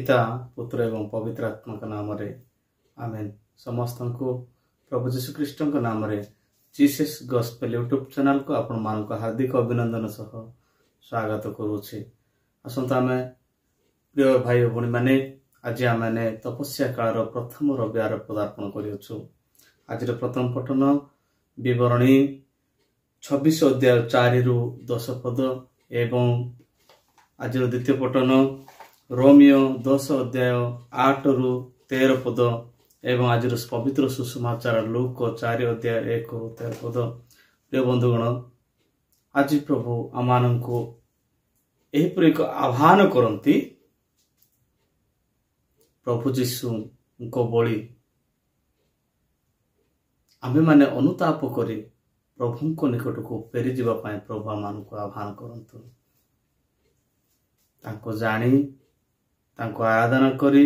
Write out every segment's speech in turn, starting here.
पिता पुत्र एवं पवित्र आत्मा का नाम रे आमेन। समस्त को प्रभु जीशु ख्रीष्ट नाम रे जीसस गॉस्पेल यूट्यूब चैनल को आपण मान हार्दिक अभिनंदन सह स्वागत करुचे। आसंता आमे प्रिय भाई भणी माने आज आम तपस्या काल प्रथम रविवार पदार्पण करियछु। आज प्रथम पठन विवरणी 26 अध्याय 4 रु 10 पद एवं आज द्वितीय पठन रोमियो 10 अध्याय 8 रु 13 पद एवं आज पवित्र सुसमाचार लूक 4 अध्याय 1 रु 13 पद। प्रिय बंधुगण, आज प्रभु आम को एहीपरि एक आह्वान करती प्रभु जीशु को बड़ी आमे माने अनुताप करी प्रभु को निकट को फेरी जीवा पाए प्रभु आम को आह्वान करंतु। तांको जानी तांको आराधना करी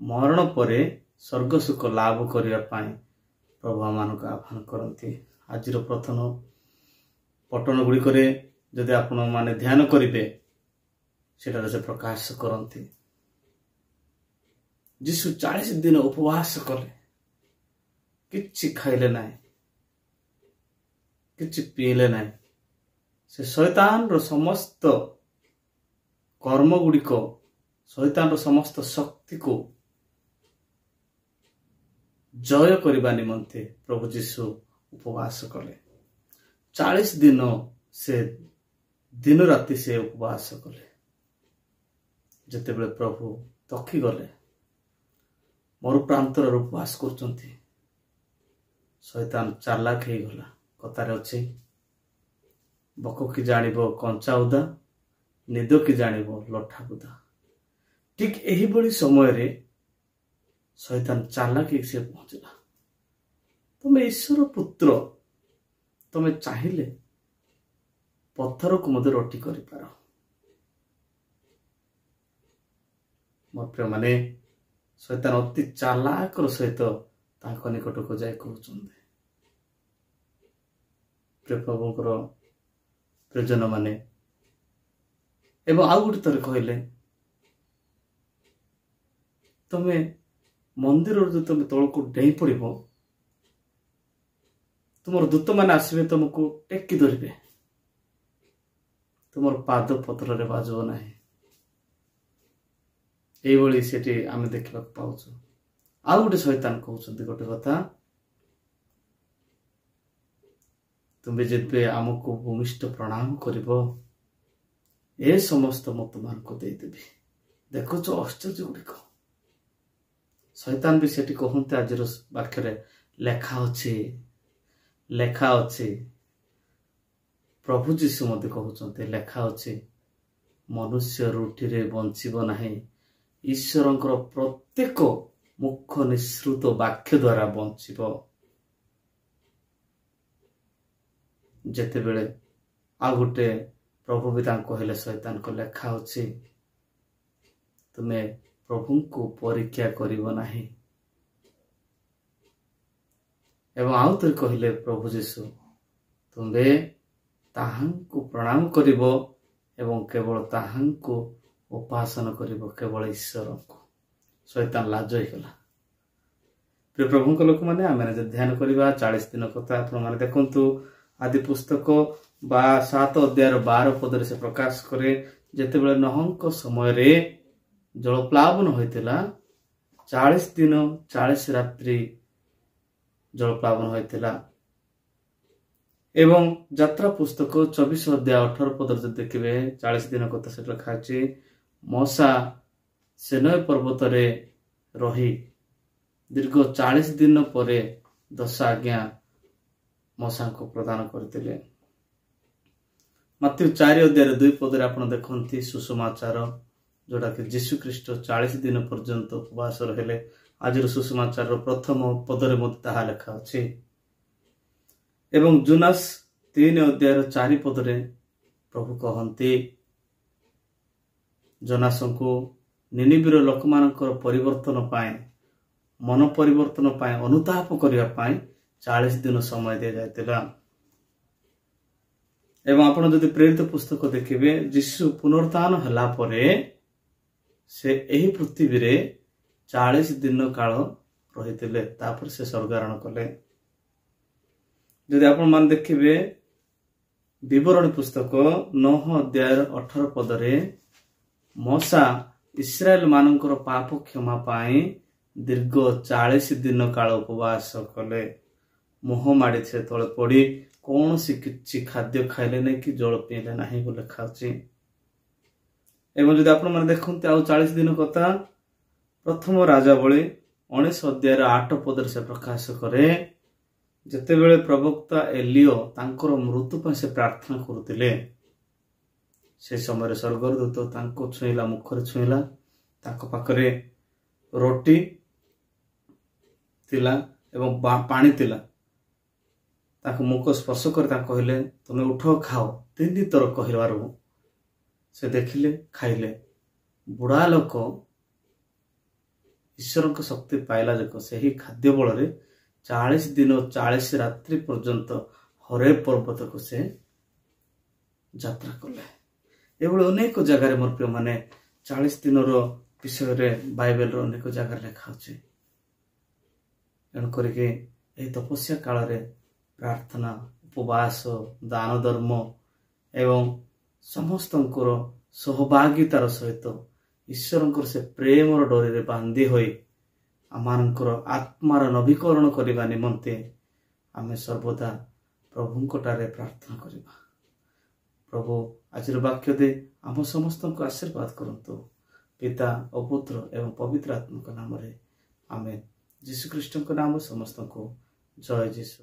मरण परे स्वर्ग सुख लाभ करिया पाए प्रभु आम को आह्वान करती। आज प्रथम पटन गुड़ी करे जदि आपण माने ध्यान करिवे सेटा से प्रकाश करती। जीशु 40 दिन उपवास कले, किछि खाइले नाई, किछि पीले नाई। से शैतान रो समस्त कर्म गुड़िक शैतान रो समस्त शक्ति को जय करबा निमंते प्रभु जीशु उपवास कले। 40 दिन से दिन राति से उपवास कले। जेतेबेले प्रभु तखी गले मरु प्रांतर उपवास करचंती, शैतान चालाक हे गला। कतारे अछि बक कि जानिबो कंचा उदा, निद कि जानिबो लठा बुदा। ठीक एही बड़ी समय रे शैतान चालाक से पहुंचला। तुम ईश्वर पुत्र, तुम चाहिए पत्थर को मध्य रोटी करि पारो। मोर प्रिय माने शैतान अति चालाक सहित तांको निकट को जाय कहउचंदे। प्रिय प्रभुଙ୍କର प्रियजन माने एवं आउ गोटे थर कहले तमे मंदिर जो तुम तल को डेई पड़ब तुम दूत मैंने आसवे तुमको टेकी धरवे, तुम पाद पत्र रे बाजब ना। यही से आम देखा पाच। आउ गोटे शैतान कहते गोटे कथा, तुम्हें जब आमको भूमिष्ठ प्रणाम कर ए समस्त मत मान को देदेवी। देखुच आश्चर्य गुड़िक शैतान भी सेठी कहते आज वाक्य लेखा अच्छी लेखा अच्छी। प्रभु जीशु मत कहते लेखा अच्छी मनुष्य रुटी रे बंचब नहीं, ईश्वरंकर प्रत्येक मुख निश्रुत वाक्य द्वारा बंचब। जेतेबेले आ गोटे प्रभु भी कहले शैतान को लेखा अच्छी तुम्हें प्रभु को परीक्षा करिव नाही। एवं आउ थे कहले प्रभु जीशु तुम्हें ताहांको प्रणाम करिव एवं केवल ताहांको उपासना करिव, केवल ईश्वर को। शैतान लाज होगला। प्रिय प्रभु लोक मैंने आम ध्यान करवा 40 दिन कथा आप देखु आदि पुस्तक 7 अध्याय 12 पदरे से प्रकाश करे। जेतेबेले नहंक समय रे जलप्लावन होइतिला, 40 दिन 40 रात्रि जलप्लावन होइतिला। एवं यात्रा पुस्तक 24 अध्याय 18 पदर जो देखिए 40 दिन कथा से लिखा अछि। मूसा सीनै पर्वत रे रही दीर्घ 40 दिन परे 10 आज्ञा मूसा को प्रदान करथिले। मत्ती 4 अध्याय 2 पदरे आपण देखंती सुसमाचार जोड़ा कि जीशु ख्रीष्ट 40 दिन पर्यंत उपवास रहिले। आज सुसमाचार प्रथम पदरे मत ताहा लिखा अछि। एवं जुनास 3 अध्याय 4 पदरे प्रभु कहंती जोनास को निनिबिर लोक मानकर परिवर्तन पाए, मन परिवर्तन पाए, अनुताप करिया पाए 40 दिन समय दिया जायतिला। एवं आपण जदि प्रेरित पुस्तक देखिबे जीशु पुनरुत्थान हला परे से एही पृथ्वी रे 40 दिन काल रही तापर से स्वर्गारोहण कले। जदि आपण मान देखिबे विवरणी पुस्तक 9 अध्याय 18 पदरे मूसा इस्राएल मानकर पाप क्षमा पाई दीर्घ 40 दिन काल उपवास कले। मुह माड़ी से तले पड़ी कौन सी किछि खाद्य खाइले नहीं कि जल पीले नहीं बोले खाउची। एवं जदि आपण माने देखंते आउ 40 दिन कथा प्रथम राजावली 19 अध्याय 8 पदर से प्रकाश करे। जेतेबेले प्रवक्ता एलियो तांकर मृत्यु पर से प्रार्थना करुतिले से समय स्वर्गदूत तांको छुईला मुखरे छुईला ताको पाखरे रोटी तिला एवं पानी तिला ताको मुख स्पर्श कर कहले तुम उठ खाओ। 3 थर कहवारू से देखिले खाइले। बुढ़ा लोक ईश्वर को शक्ति पाइला जक से ही खाद्य बल 40 दिन 40 रात्रि पर्यंत हरे पर्वत को से यात्रा कले। एभली अनेक जगार मोर प्रिय माने 40 दिन विषय बाइबल अनेक जगार लिखा अच्छे। एणुक तपस्या काल प्रार्थना उपवास दान धर्म एवं समस्त सहभागितार सहित ईश्वर से प्रेम डोरी बांधी होई आमानकर आत्मार नवीकरण करने निमंते आमे सर्वदा प्रभुंकटारे प्रार्थना करिबा। प्रभु आज वाक्य दे आम समस्त को आशीर्वाद करंतु। पिता और पुत्र एवं पवित्र आत्मा नाम रे आमेन। यीशु ख्रीष्ट नाम समस्त को जय यीशु।